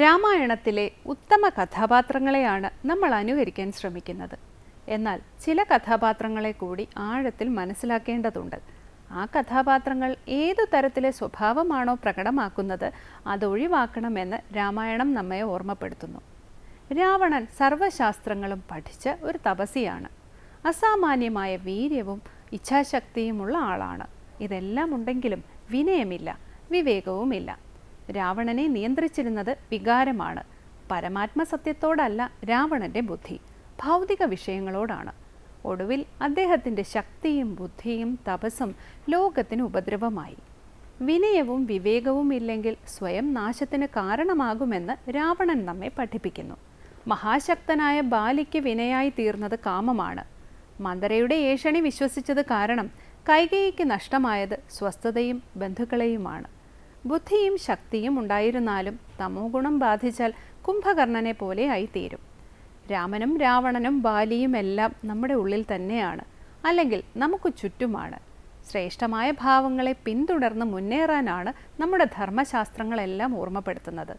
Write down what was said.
രാമായണത്തിലെ ഉത്തമ കഥാപാത്രങ്ങളെയാണ് നമ്മൾ അനുകരിക്കാൻ ശ്രമിക്കുന്നത്. എന്നാൽ ചില കഥാപാത്രങ്ങളെ കൂടി ആഴത്തിൽ മനസ്സിലാക്കേണ്ടതുണ്ട്. ആ കഥാപാത്രങ്ങൾ ഏതു തരത്തിലെ സ്വഭാവമാണോ പ്രകടമാക്കുന്നത് അതൊഴിവാക്കണമെന്ന് രാമായണം നമ്മെ ഓർമ്മപ്പെടുത്തുന്നു. രാവണൻ സർവശാസ്ത്രങ്ങളും പഠിച്ച ഒരു തപസ്വിയാണ്. അസാമാന്യമായ വീര്യവും ഇച്ഛാശക്തിയുമുള്ള ആളാണ്. ഇതെല്ലാം ഉണ്ടെങ്കിലും വിനയമില്ല, വിവേകവുമില്ല. രാവണനെ നിയന്ത്രിച്ചിരുന്നത് വികാരമാണ്. പരമാത്മസത്യത്തോടല്ല രാവണന്റെ ബുദ്ധി, ഭൗതിക വിഷയങ്ങളോടാണ്. ഒടുവിൽ അദ്ദേഹത്തിൻ്റെ ശക്തിയും ബുദ്ധിയും തപസ്സും ലോകത്തിന് ഉപദ്രവമായി. വിനയവും വിവേകവും ഇല്ലെങ്കിൽ സ്വയം നാശത്തിന് കാരണമാകുമെന്ന് രാവണൻ നമ്മെ പഠിപ്പിക്കുന്നു. മഹാശക്തനായ ബാലിക്ക് വിനയായി തീർന്നത് കാമമാണ്. മന്ദരയുടെ ഏഷണി വിശ്വസിച്ചത് കാരണം കൈകേയിക്ക് നഷ്ടമായത് സ്വസ്ഥതയും ബന്ധുക്കളെയുമാണ്. ബുദ്ധിയും ശക്തിയും ഉണ്ടായിരുന്നാലും തമോ ഗുണം ബാധിച്ചാൽ കുംഭകർണനെ പോലെ ആയിത്തീരും. രാമനും രാവണനും ബാലിയും എല്ലാം നമ്മുടെ ഉള്ളിൽ തന്നെയാണ്, അല്ലെങ്കിൽ നമുക്ക് ചുറ്റുമാണ്. ശ്രേഷ്ഠമായ ഭാവങ്ങളെ പിന്തുടർന്ന് മുന്നേറാനാണ് നമ്മുടെ ധർമ്മശാസ്ത്രങ്ങളെല്ലാം ഓർമ്മപ്പെടുത്തുന്നത്.